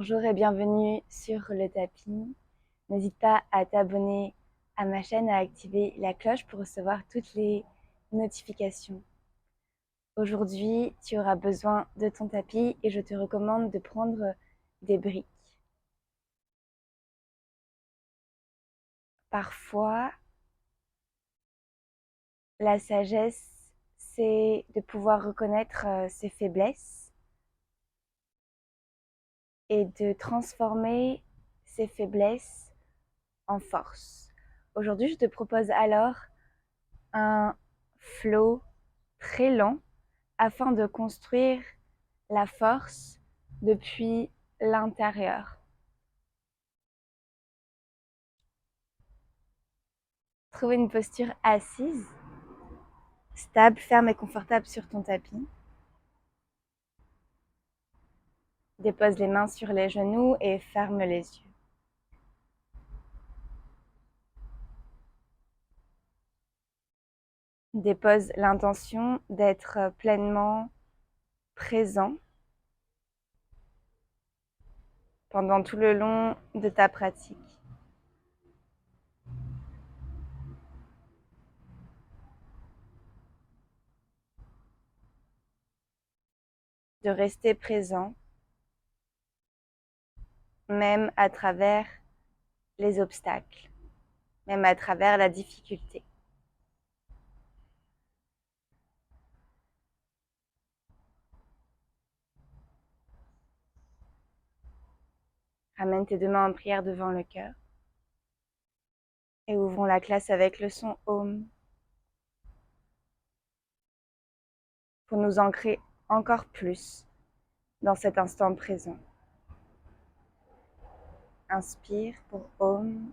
Bonjour et bienvenue sur le tapis. N'hésite pas à t'abonner à ma chaîne, à activer la cloche pour recevoir toutes les notifications. Aujourd'hui, tu auras besoin de ton tapis et je te recommande de prendre des briques. Parfois, la sagesse, c'est de pouvoir reconnaître ses faiblesses et de transformer ses faiblesses en force. Aujourd'hui, je te propose alors un flow très lent afin de construire la force depuis l'intérieur. Trouver une posture assise, stable, ferme et confortable sur ton tapis. Dépose les mains sur les genoux et ferme les yeux. Dépose l'intention d'être pleinement présent pendant tout le long de ta pratique. De rester présent, même à travers les obstacles, même à travers la difficulté. Ramène tes deux mains en prière devant le cœur et ouvrons la classe avec le son Om pour nous ancrer encore plus dans cet instant présent. Inspire pour Om.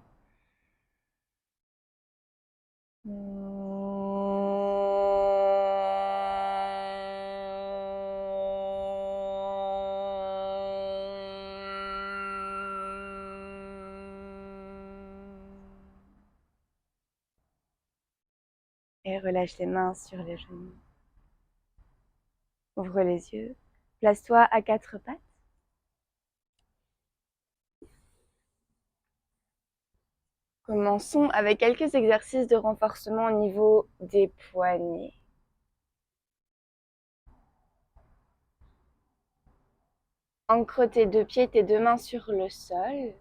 Et relâche les mains sur les genoux. Ouvre les yeux. Place-toi à quatre pattes. Commençons avec quelques exercices de renforcement au niveau des poignets. Ancre tes deux pieds, tes deux mains sur le sol.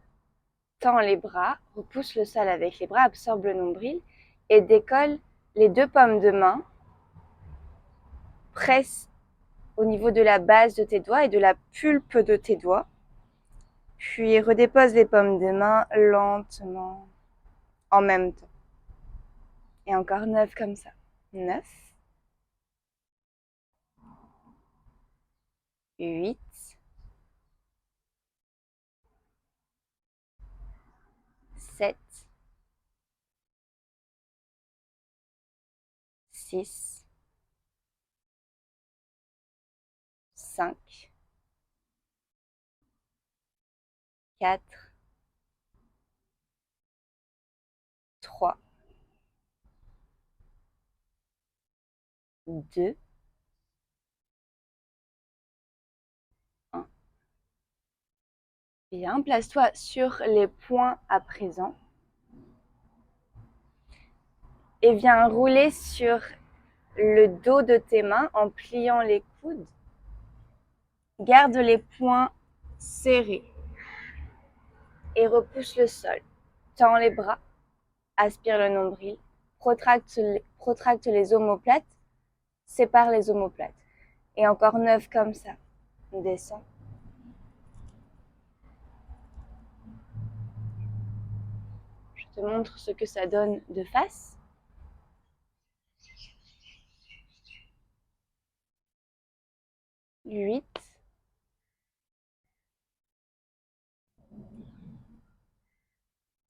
Tends les bras, repousse le sol avec les bras, absorbe le nombril et décolle les deux paumes de main. Presse au niveau de la base de tes doigts et de la pulpe de tes doigts. Puis redépose les paumes de main lentement, en même temps. Et encore 9 comme ça. 9, 8, 7, 6, 5, 4, 3, 2, 1. Bien, place-toi sur les poings à présent. Et viens rouler sur le dos de tes mains en pliant les coudes. Garde les poings serrés et repousse le sol. Tends les bras, aspire le nombril, protracte les omoplates, sépare les omoplates. Et encore 9 comme ça. Descends. Je te montre ce que ça donne de face. 8,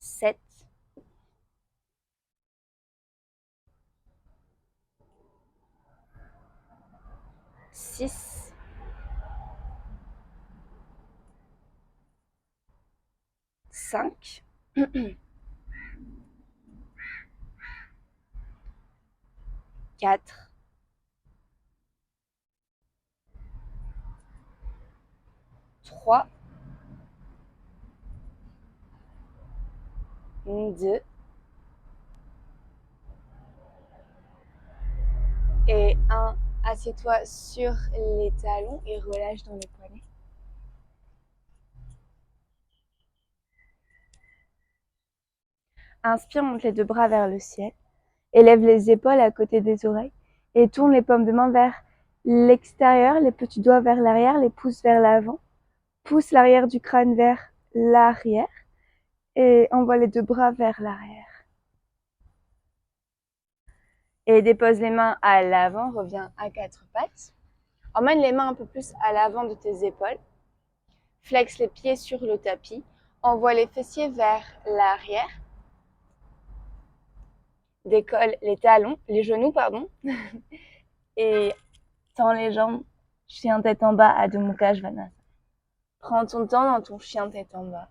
7, 6, 5, 4, 3, 2. Et 1. Assieds-toi sur les talons et relâche dans les poignets. Inspire, monte les 2 bras vers le ciel. Élève les épaules à côté des oreilles et tourne les paumes de main vers l'extérieur, les petits doigts vers l'arrière, les pouces vers l'avant. Pousse l'arrière du crâne vers l'arrière et envoie les 2 bras vers l'arrière. Et dépose les mains à l'avant, reviens à 4 pattes. Emmène les mains un peu plus à l'avant de tes épaules. Flexe les pieds sur le tapis. Envoie les fessiers vers l'arrière. Décolle les talons, les genoux, pardon. Et tends les jambes, chien tête en bas, Adho Mukha Svanasana. Prends ton temps dans ton chien tête en bas.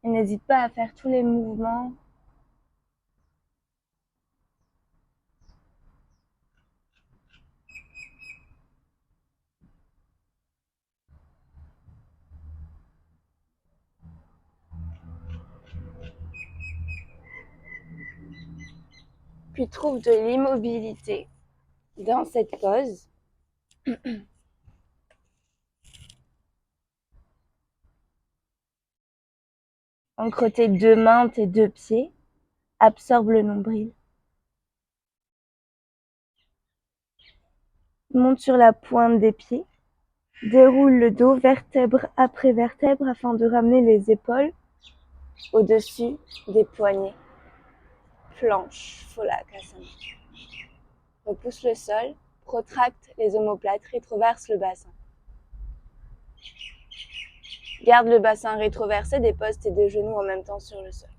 Et n'hésite pas à faire tous les mouvements. Puis trouve de l'immobilité dans cette pose. Entre tes 2 mains, tes 2 pieds, absorbe le nombril. Monte sur la pointe des pieds, déroule le dos vertèbre après vertèbre afin de ramener les épaules au-dessus des poignets. Planche, Phalakasana. Repousse le sol, protracte les omoplates, rétroverse le bassin. Garde le bassin rétroversé, dépose tes 2 genoux en même temps sur le sol.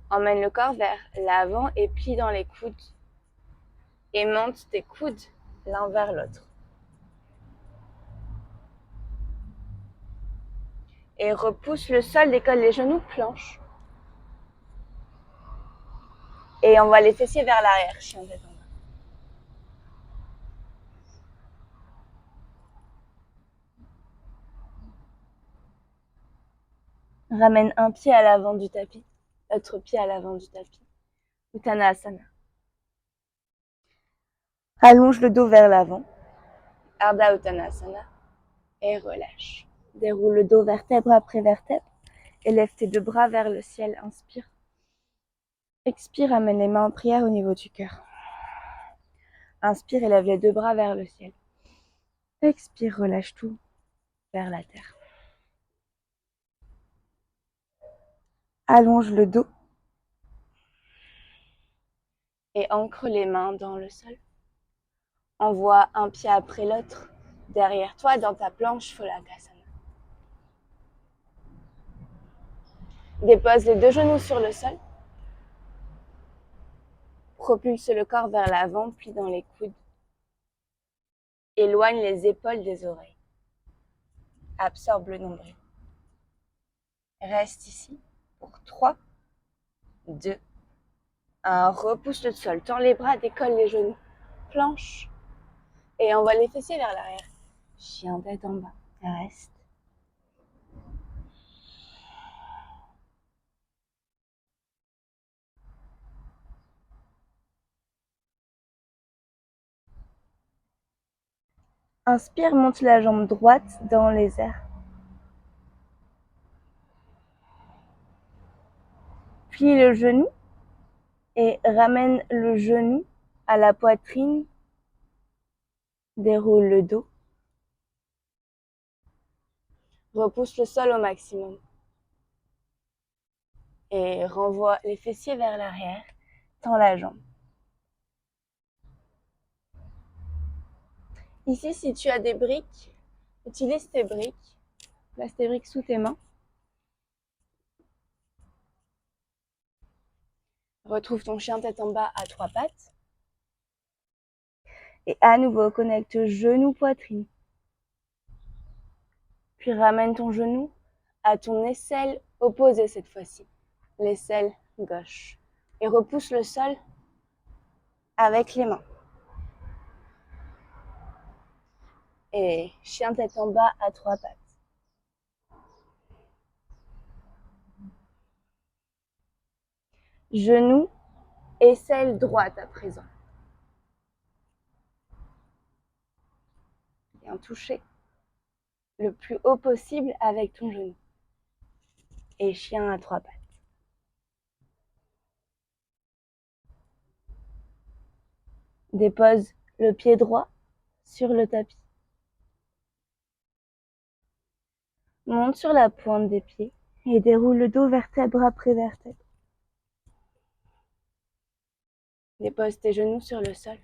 Emmène le corps vers l'avant et plie dans les coudes. Et monte tes coudes l'un vers l'autre. Et repousse le sol, décolle les genoux, planche. Et envoie les fessiers vers l'arrière, chien tête en bas. Ramène un pied à l'avant du tapis, l'autre pied à l'avant du tapis. Uttanasana. Allonge le dos vers l'avant. Ardha Uttanasana. Et relâche. Déroule le dos vertèbre après vertèbre. Élève tes 2 bras vers le ciel. Inspire. Expire, amène les mains en prière au niveau du cœur. Inspire, élève les 2 bras vers le ciel. Expire, relâche tout vers la terre. Allonge le dos. Et ancre les mains dans le sol. Envoie un pied après l'autre derrière toi dans ta planche Phalakasana. Dépose les 2 genoux sur le sol. Propulse le corps vers l'avant, plie dans les coudes. Éloigne les épaules des oreilles. Absorbe le nombril. Reste ici pour 3, 2, 1. Repousse le sol, tends les bras, décolle les genoux. Planche. Et envoie les fessiers vers l'arrière. Chien tête en bas. Reste. Inspire, monte la jambe droite dans les airs. Plie le genou et ramène le genou à la poitrine. Déroule le dos. Repousse le sol au maximum. Et renvoie les fessiers vers l'arrière. Tends la jambe. Ici, si tu as des briques, utilise tes briques. Place tes briques sous tes mains. Retrouve ton chien tête en bas à 3 pattes. Et à nouveau, connecte genou, poitrine. Puis ramène ton genou à ton aisselle opposée cette fois-ci. L'aisselle gauche. Et repousse le sol avec les mains. Et chien tête en bas à 3 pattes. Genou, aisselle droite à présent. Bien toucher le plus haut possible avec ton genou. Et chien à 3 pattes. Dépose le pied droit sur le tapis. Monte sur la pointe des pieds et déroule le dos vertèbre après vertèbre. Dépose tes genoux sur le sol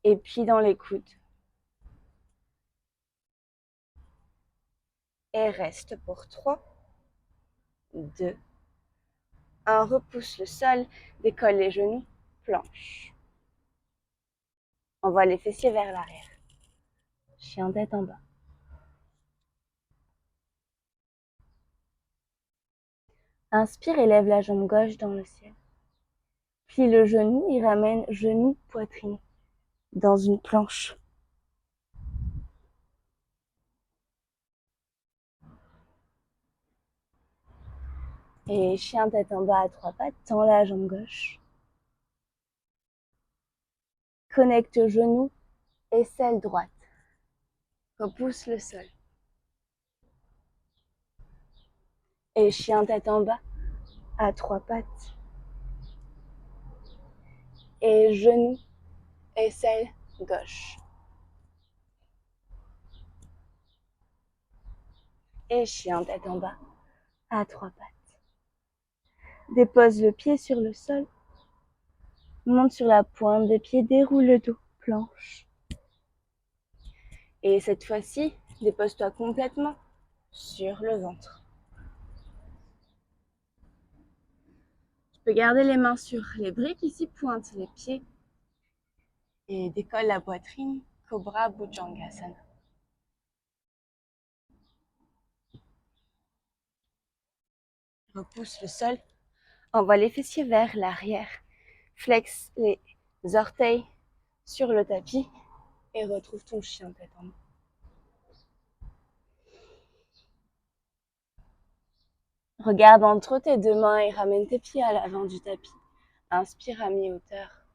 et plie dans les coudes. Et reste pour 3, 2, 1. Repousse le sol, décolle les genoux, planche. Envoie les fessiers vers l'arrière. Chien tête en bas. Inspire et lève la jambe gauche dans le ciel. Plie le genou et ramène genou, poitrine dans une planche. Et chien tête en bas à 3 pattes, tends la jambe gauche. Connecte genou, aisselle droite. Repousse le sol. Et chien tête en bas à 3 pattes. Et genou, aisselle gauche. Et chien tête en bas à 3 pattes. Dépose le pied sur le sol. Monte sur la pointe des pieds, déroule le dos, planche. Et cette fois-ci, dépose-toi complètement sur le ventre. Tu peux garder les mains sur les briques ici, pointe les pieds et décolle la poitrine, Cobra Bhujangasana. Repousse le sol, envoie les fessiers vers l'arrière, flexe les orteils sur le tapis et retrouve ton chien tête en bas. Regarde entre tes deux mains et ramène tes pieds à l'avant du tapis. Inspire à mi-hauteur.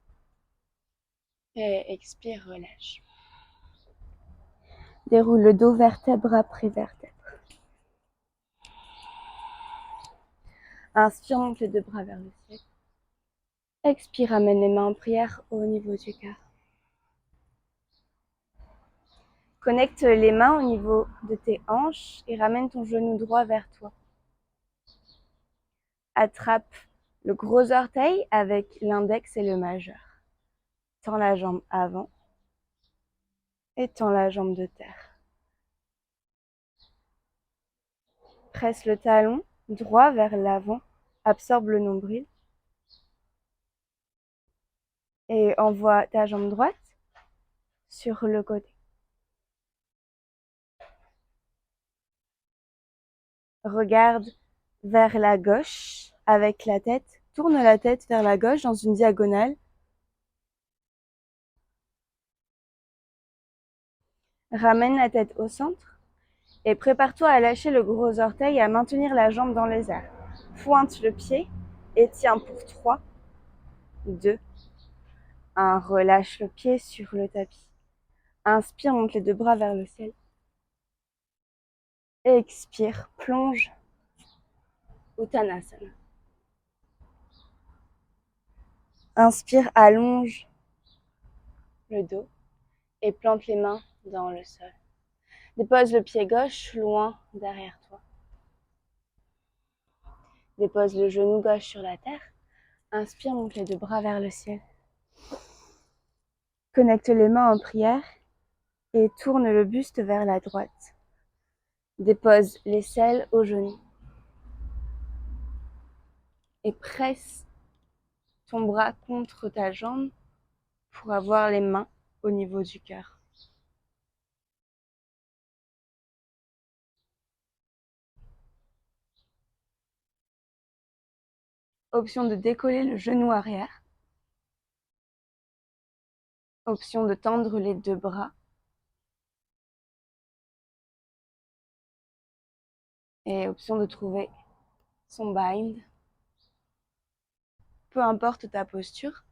Et expire, relâche. Déroule le dos vertèbre après vertèbre. Inspire, monte les deux bras vers le ciel. Expire, amène les mains en prière au niveau du cœur. Connecte les mains au niveau de tes hanches et ramène ton genou droit vers toi. Attrape le gros orteil avec l'index et le majeur. Tends la jambe avant et tends la jambe de terre. Presse le talon droit vers l'avant, absorbe le nombril et envoie ta jambe droite sur le côté. Regarde vers la gauche avec la tête. Tourne la tête vers la gauche dans une diagonale. Ramène la tête au centre et prépare-toi à lâcher le gros orteil et à maintenir la jambe dans les airs. Pointe le pied et tiens pour 3, 2, 1. Relâche le pied sur le tapis. Inspire, monte les deux bras vers le ciel. Expire, plonge. Uttanasana. Inspire, allonge le dos et plante les mains dans le sol. Dépose le pied gauche loin derrière toi. Dépose le genou gauche sur la terre. Inspire, monte les deux bras vers le ciel. Connecte les mains en prière et tourne le buste vers la droite. Dépose l'aisselle au genou. Et presse ton bras contre ta jambe pour avoir les mains au niveau du cœur. Option de décoller le genou arrière. Option de tendre les deux bras Et option de trouver son bind. Peu importe ta posture,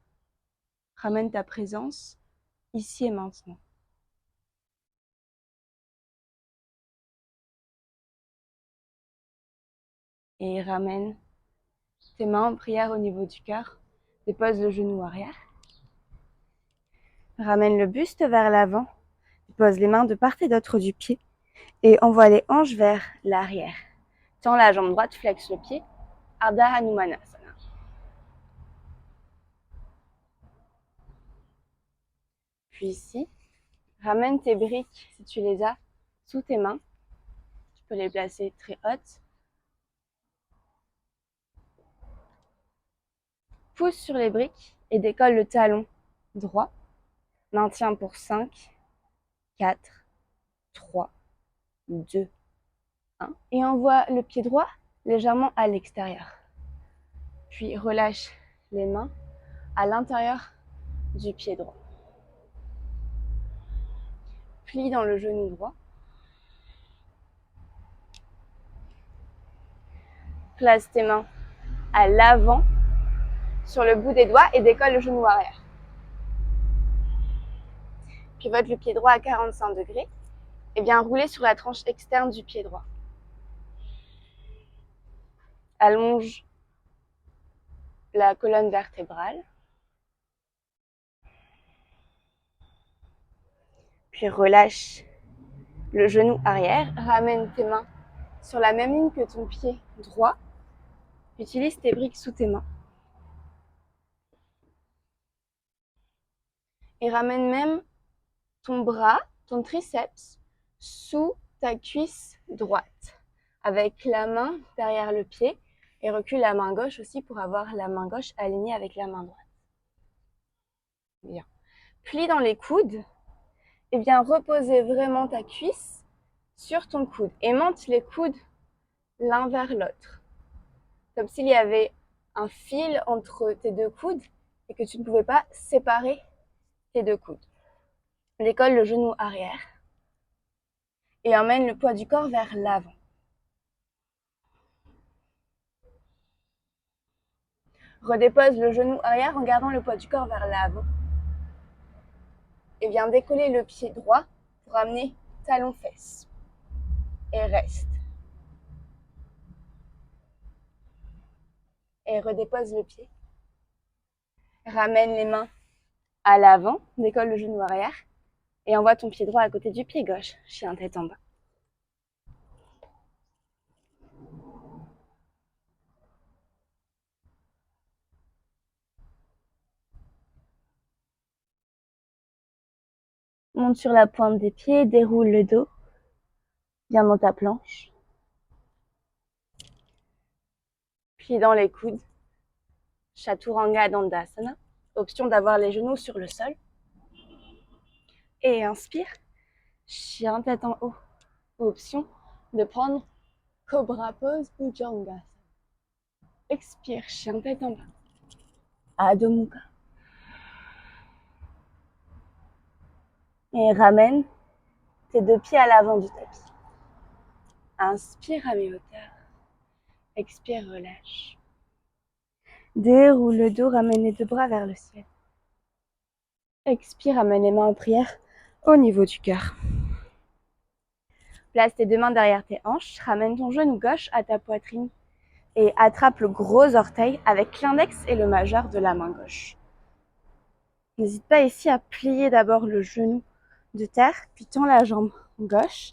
ramène ta présence ici et maintenant. Et ramène tes mains en prière au niveau du cœur. Dépose le genou arrière. Ramène le buste vers l'avant. Dépose les mains de part et d'autre du pied. Et envoie les hanches vers l'arrière. Tends la jambe droite, flexe le pied. Ardha Hanumanasana. Puis ici, ramène tes briques, si tu les as, sous tes mains. Tu peux les placer très hautes. Pousse sur les briques et décolle le talon droit. Maintiens pour 5, 4, 3, 2, 1. Et envoie le pied droit légèrement à l'extérieur. Puis relâche les mains à l'intérieur du pied droit. Plie dans le genou droit. Place tes mains à l'avant sur le bout des doigts et décolle le genou arrière. Pivote le pied droit à 45 degrés et bien rouler sur la tranche externe du pied droit. Allonge la colonne vertébrale. Puis relâche le genou arrière. Ramène tes mains sur la même ligne que ton pied droit. Utilise tes briques sous tes mains. Et ramène même ton bras, ton triceps, sous ta cuisse droite. Avec la main derrière le pied. Et recule la main gauche aussi pour avoir la main gauche alignée avec la main droite. Bien. Plie dans les coudes. Et bien reposer vraiment ta cuisse sur ton coude. Et monte les coudes l'un vers l'autre. Comme s'il y avait un fil entre tes deux coudes et que tu ne pouvais pas séparer tes deux coudes. Décolle le genou arrière et emmène le poids du corps vers l'avant. Redépose le genou arrière en gardant le poids du corps vers l'avant. Et viens décoller le pied droit pour amener talon-fesse. Et reste. Et redépose le pied. Ramène les mains à l'avant, décolle le genou arrière et envoie ton pied droit à côté du pied gauche, chien tête en bas. Monte sur la pointe des pieds, déroule le dos, viens dans ta planche. Plie dans les coudes, Chaturanga Dandasana, option d'avoir les genoux sur le sol. Et inspire, chien tête en haut, option de prendre Cobra Pose ou Bhujangasana. Expire, chien tête en bas, Adho Mukha. Et ramène tes deux pieds à l'avant du tapis. Inspire à mi-hauteur. Expire, relâche. Déroule le dos, ramène les deux bras vers le ciel. Expire, amène les mains en prière au niveau du cœur. Place tes deux mains derrière tes hanches, ramène ton genou gauche à ta poitrine et attrape le gros orteil avec l'index et le majeur de la main gauche. N'hésite pas ici à plier d'abord le genou de terre, puis tends la jambe gauche,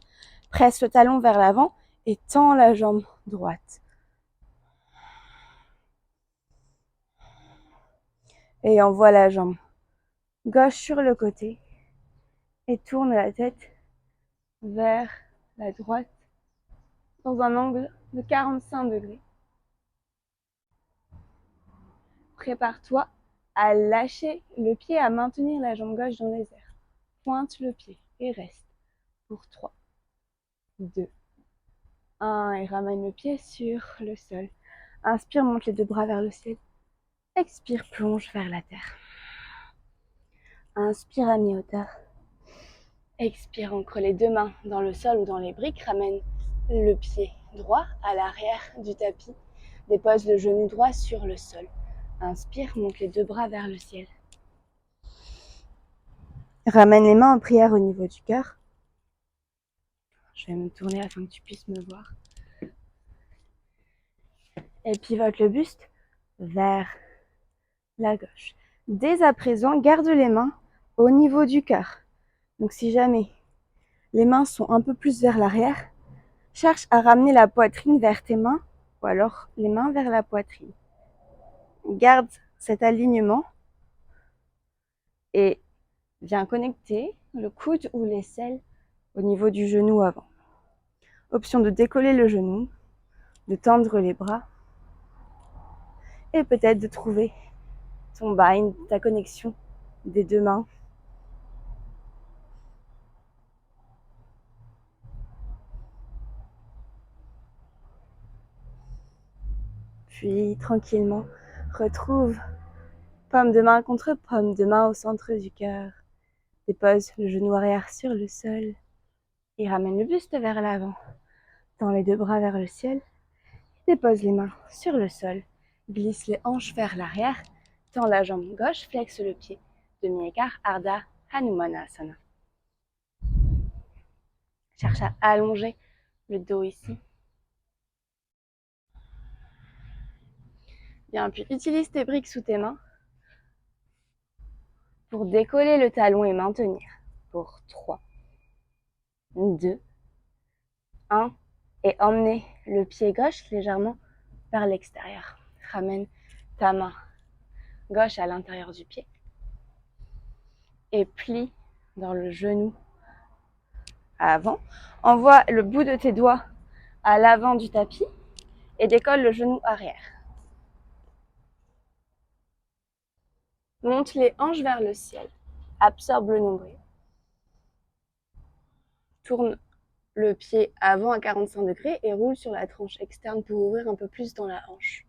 presse le talon vers l'avant et tends la jambe droite. Et envoie la jambe gauche sur le côté et tourne la tête vers la droite dans un angle de 45 degrés. Prépare-toi à lâcher le pied, à maintenir la jambe gauche dans les airs. Pointe le pied et reste pour 3, 2, 1 et ramène le pied sur le sol. Inspire, monte les deux bras vers le ciel. Expire, plonge vers la terre. Inspire à mi-hauteur. Expire, ancre les deux mains dans le sol ou dans les briques. Ramène le pied droit à l'arrière du tapis. Dépose le genou droit sur le sol. Inspire, monte les deux bras vers le ciel. Ramène les mains en prière au niveau du cœur. Je vais me tourner afin que tu puisses me voir. Et pivote le buste vers la gauche. Dès à présent, garde les mains au niveau du cœur. Donc si jamais les mains sont un peu plus vers l'arrière, cherche à ramener la poitrine vers tes mains ou alors les mains vers la poitrine. Garde cet alignement et viens connecter le coude ou l'aisselle au niveau du genou avant. Option de décoller le genou, de tendre les bras et peut-être de trouver ton bind, ta connexion des deux mains. Puis tranquillement, retrouve paume de main contre paume de main au centre du cœur. Dépose le genou arrière sur le sol et ramène le buste vers l'avant. Tends les deux bras vers le ciel. Dépose les mains sur le sol. Glisse les hanches vers l'arrière. Tends la jambe gauche, flexe le pied. Demi-écart, Ardha Hanumanasana. Cherche à allonger le dos ici. Bien, puis utilise tes briques sous tes mains pour décoller le talon et maintenir. Pour 3, 2, 1. Et emmener le pied gauche légèrement vers l'extérieur. Ramène ta main gauche à l'intérieur du pied et plie dans le genou avant. Envoie le bout de tes doigts à l'avant du tapis et décolle le genou arrière. Monte les hanches vers le ciel. Absorbe le nombril. Tourne le pied avant à 45 degrés et roule sur la tranche externe pour ouvrir un peu plus dans la hanche.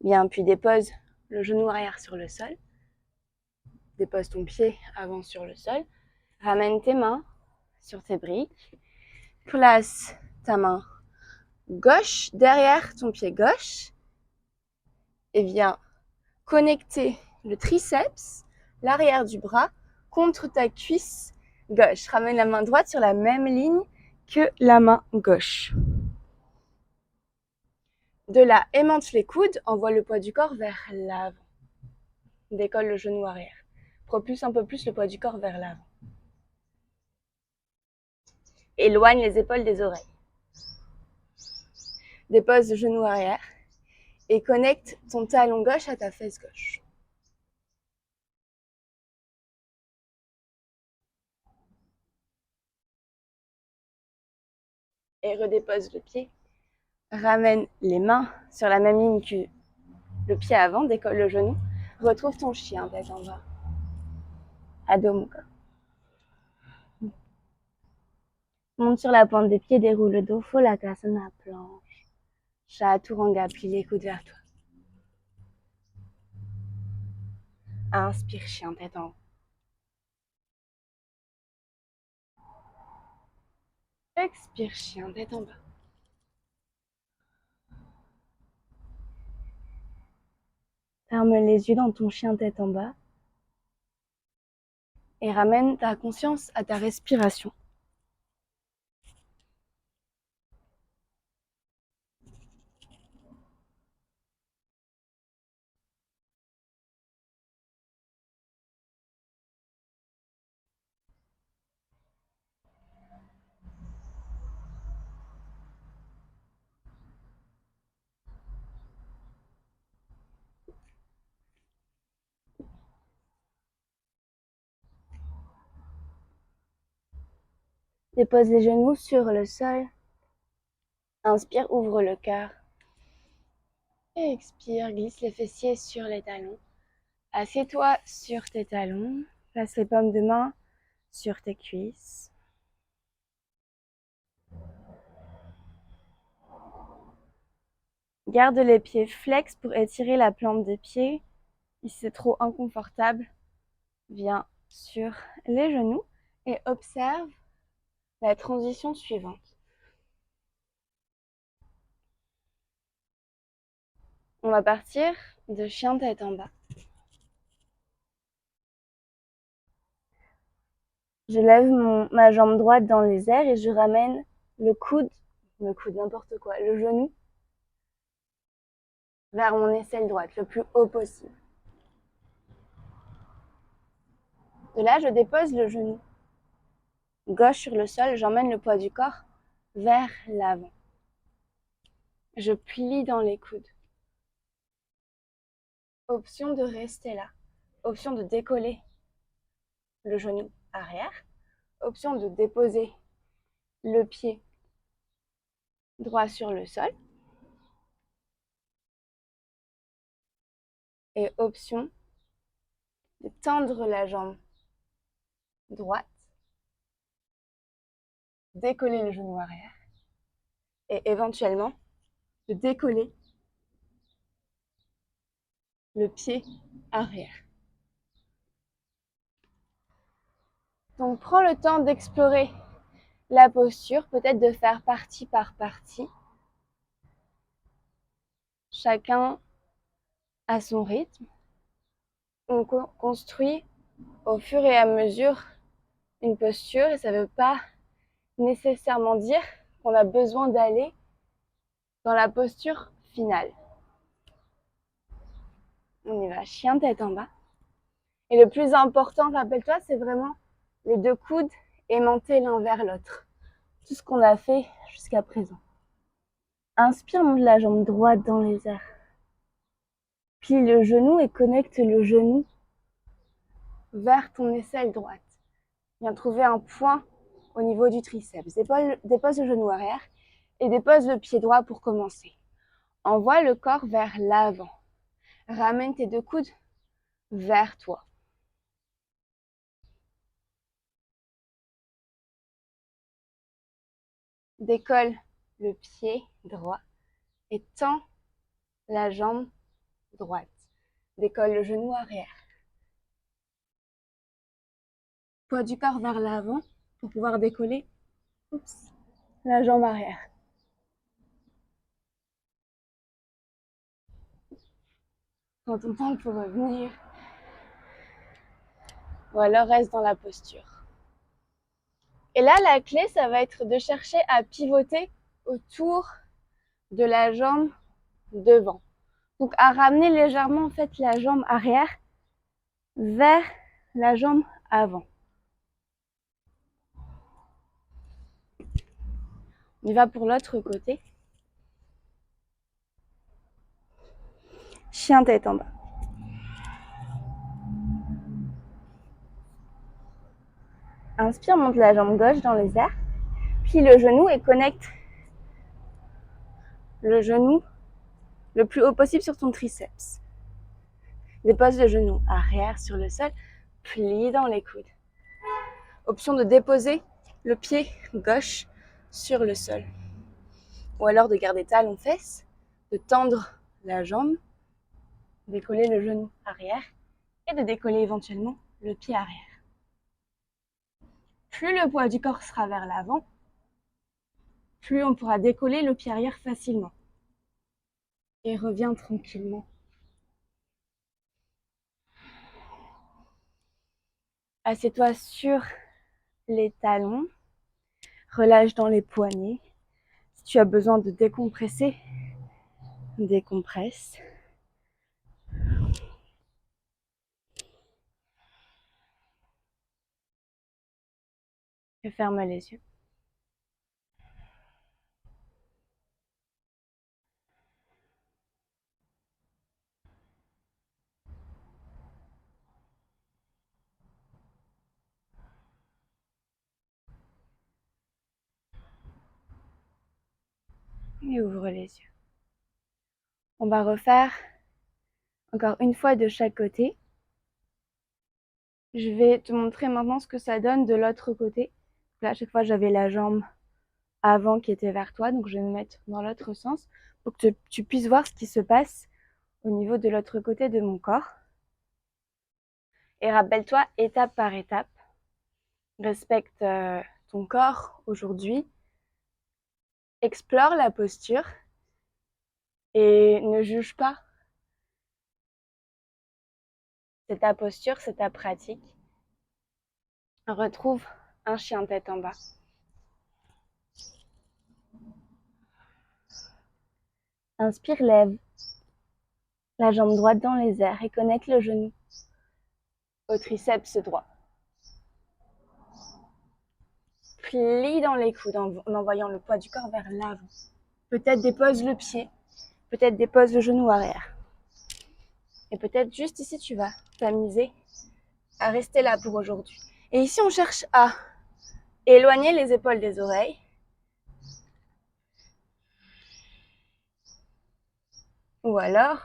Bien, puis dépose le genou arrière sur le sol. Dépose ton pied avant sur le sol. Ramène tes mains sur tes briques. Place ta main gauche derrière ton pied gauche et viens connecter le triceps, l'arrière du bras, contre ta cuisse gauche. Ramène la main droite sur la même ligne que la main gauche. De là, aimante les coudes, envoie le poids du corps vers l'avant. Décolle le genou arrière. Propulse un peu plus le poids du corps vers l'avant. Éloigne les épaules des oreilles. Dépose le genou arrière et connecte ton talon gauche à ta fesse gauche. Et redépose le pied. Ramène les mains sur la même ligne que le pied avant, décolle le genou. Retrouve ton chien tête en bas. Adho Mukha. Monte sur la pointe des pieds, déroule le dos, Pholakasana, planche. Chaturanga, plie les coudes vers toi. Inspire, chien tête en haut. Expire, chien tête en bas. Ferme les yeux dans ton chien tête en bas et ramène ta conscience à ta respiration. Dépose les genoux sur le sol. Inspire, ouvre le cœur. Expire, glisse les fessiers sur les talons. Assieds-toi sur tes talons. Place les paumes de main sur tes cuisses. Garde les pieds flex pour étirer la plante des pieds. Si c'est trop inconfortable, viens sur les genoux et observe La transition suivante. On va partir de chien tête en bas. Je lève ma jambe droite dans les airs et je ramène le coude, n'importe quoi, le genou vers mon aisselle droite, le plus haut possible. De là, je dépose le genou gauche sur le sol, j'emmène le poids du corps vers l'avant. Je plie dans les coudes. Option de rester là. Option de décoller le genou arrière. Option de déposer le pied droit sur le sol. Et option de tendre la jambe droite, décoller le genou arrière et éventuellement de décoller le pied arrière. Donc prends le temps d'explorer la posture, peut-être de faire partie par partie. Chacun à son rythme. On construit au fur et à mesure une posture et ça ne veut pas nécessairement dire qu'on a besoin d'aller dans la posture finale. On y va, chien tête en bas. Et le plus important, rappelle-toi, c'est vraiment les deux coudes aimantés l'un vers l'autre. Tout ce qu'on a fait jusqu'à présent. Inspire, monte la jambe droite dans les airs. Plie le genou et connecte le genou vers ton aisselle droite. Viens trouver un point au niveau du triceps. Dépose le genou arrière et dépose le pied droit pour commencer. Envoie le corps vers l'avant. Ramène tes deux coudes vers toi. Décolle le pied droit et tends la jambe droite. Décolle le genou arrière. Poids du corps vers l'avant pour pouvoir décoller la jambe arrière. Prends ton temps pour revenir. Ou alors reste dans la posture. Et là, la clé, ça va être de chercher à pivoter autour de la jambe devant. Donc à ramener légèrement en fait la jambe arrière vers la jambe avant. On y va pour l'autre côté. Chien tête en bas. Inspire, monte la jambe gauche dans les airs. Plie le genou et connecte le genou le plus haut possible sur ton triceps. Dépose le genou arrière sur le sol. Plie dans les coudes. Option de déposer le pied gauche sur le sol. Ou alors de garder talon-fesse, de tendre la jambe, décoller le genou arrière et de décoller éventuellement le pied arrière. Plus le poids du corps sera vers l'avant, plus on pourra décoller le pied arrière facilement. Et reviens tranquillement. Assieds-toi sur les talons, relâche dans les poignets. Si tu as besoin de décompresser, décompresse. Et ferme les yeux. Et ouvre les yeux. On va refaire encore une fois de chaque côté. Je vais te montrer maintenant ce que ça donne de l'autre côté. Là, à chaque fois, j'avais la jambe avant qui était vers toi, donc je vais me mettre dans l'autre sens pour que tu puisses voir ce qui se passe au niveau de l'autre côté de mon corps. Et rappelle-toi, étape par étape, respecte ton corps aujourd'hui. Explore la posture et ne juge pas. C'est ta posture, c'est ta pratique. Retrouve un chien tête en bas. Inspire, lève la jambe droite dans les airs et connecte le genou au triceps droit. Plie dans les coudes en envoyant le poids du corps vers l'avant. Peut-être dépose le pied, peut-être dépose le genou arrière. Et peut-être juste ici, tu vas t'amuser à rester là pour aujourd'hui. Et ici, on cherche à éloigner les épaules des oreilles. Ou alors,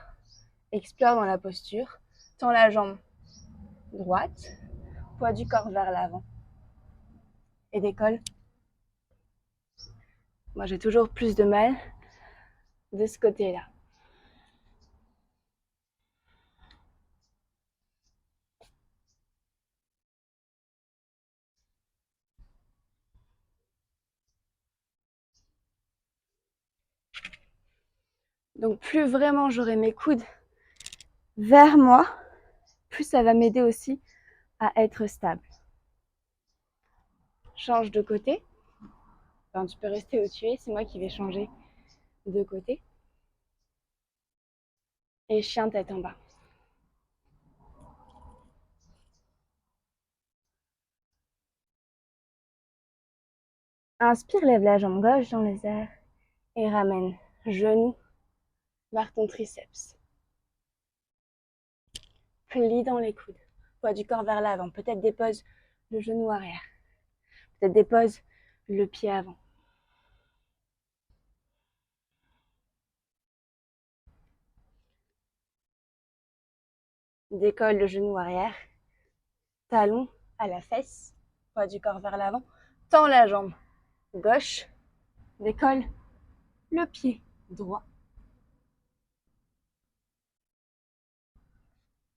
explore dans la posture, tends la jambe droite, poids du corps vers l'avant. Et décolle. Moi, j'ai toujours plus de mal de ce côté-là. Donc, plus vraiment j'aurai mes coudes vers moi, plus ça va m'aider aussi à être stable. Change de côté. Enfin, tu peux rester où tu es, c'est moi qui vais changer de côté. Et chien tête en bas. Inspire, lève la jambe gauche dans les airs et ramène genou vers ton triceps. Plie dans les coudes, poids du corps vers l'avant. Peut-être dépose le genou arrière. Peut-être dépose le pied avant. Décolle le genou arrière. Talon à la fesse, poids du corps vers l'avant. Tends la jambe gauche. Décolle le pied droit.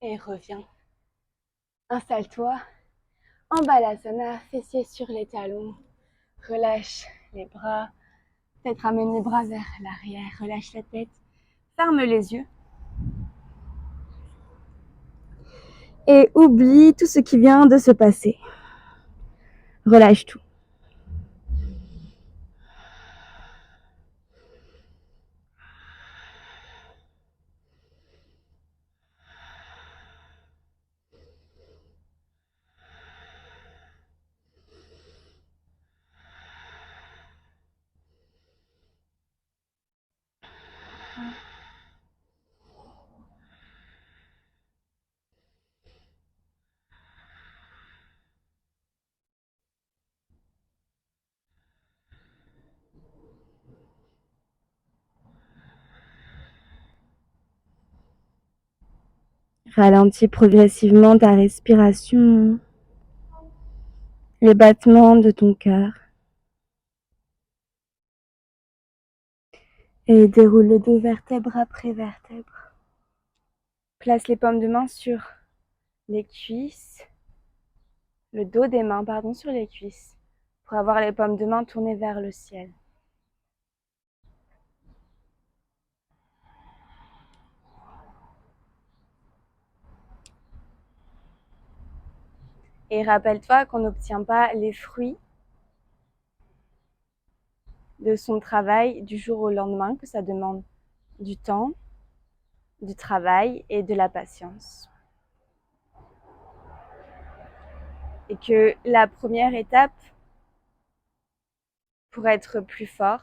Et reviens. Installe-toi en balasana, fessiers sur les talons. Relâche les bras. Peut-être ramène les bras vers l'arrière. Relâche la tête. Ferme les yeux. Et oublie tout ce qui vient de se passer. Relâche tout. Ralentis progressivement ta respiration, les battements de ton cœur. Et déroule le dos vertèbre après vertèbre. Place les paumes de main sur les cuisses, le dos des mains, sur les cuisses, pour avoir les paumes de main tournées vers le ciel. Et rappelle-toi qu'on n'obtient pas les fruits de son travail du jour au lendemain, que ça demande du temps, du travail et de la patience. Et que la première étape pour être plus fort,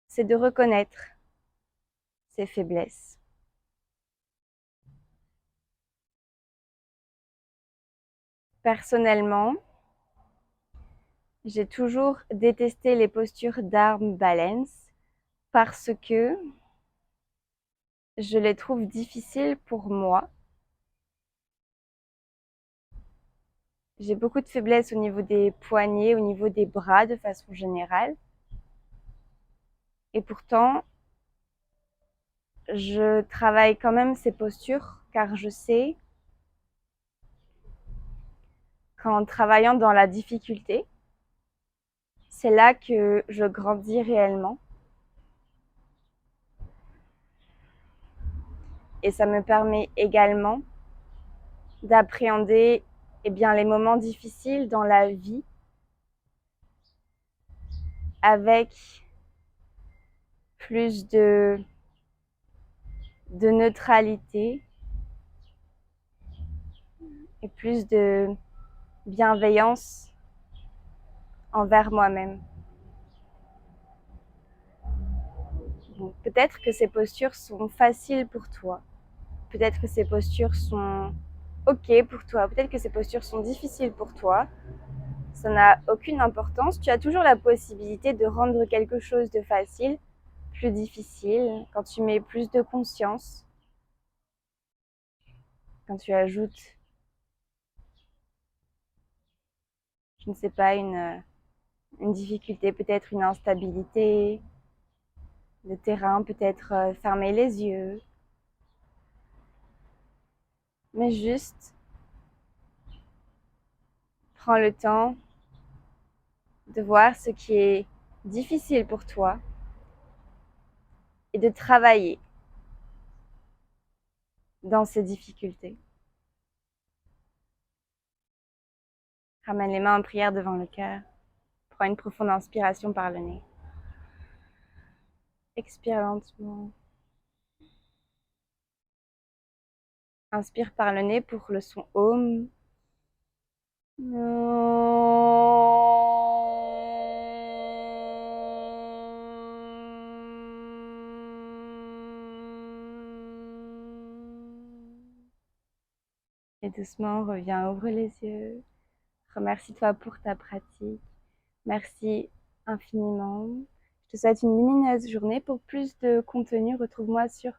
c'est de reconnaître ses faiblesses. Personnellement, j'ai toujours détesté les postures d'arm balance parce que je les trouve difficiles pour moi. J'ai beaucoup de faiblesses au niveau des poignets, au niveau des bras de façon générale. Et pourtant, je travaille quand même ces postures car je sais qu'en travaillant dans la difficulté, c'est là que je grandis réellement. Et ça me permet également d'appréhender les moments difficiles dans la vie avec plus de neutralité et plus de bienveillance envers moi-même. Donc, peut-être que ces postures sont faciles pour toi. Peut-être que ces postures sont OK pour toi. Peut-être que ces postures sont difficiles pour toi. Ça n'a aucune importance. Tu as toujours la possibilité de rendre quelque chose de facile plus difficile quand tu mets plus de conscience, quand tu ajoutes, je ne sais pas, une difficulté, peut-être une instabilité de terrain, peut-être fermer les yeux, mais juste prends le temps de voir ce qui est difficile pour toi et de travailler dans ces difficultés. Ramène les mains en prière devant le cœur. Prends une profonde inspiration par le nez. Expire lentement. Inspire par le nez pour le son Om. Et doucement, reviens, ouvre les yeux. Remercie-toi pour ta pratique. Merci infiniment. Je te souhaite une lumineuse journée. Pour plus de contenu, retrouve-moi sur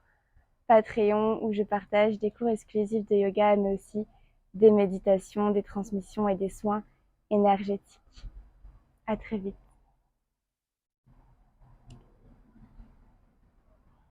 Patreon où je partage des cours exclusifs de yoga, mais aussi des méditations, des transmissions et des soins énergétiques. À très vite.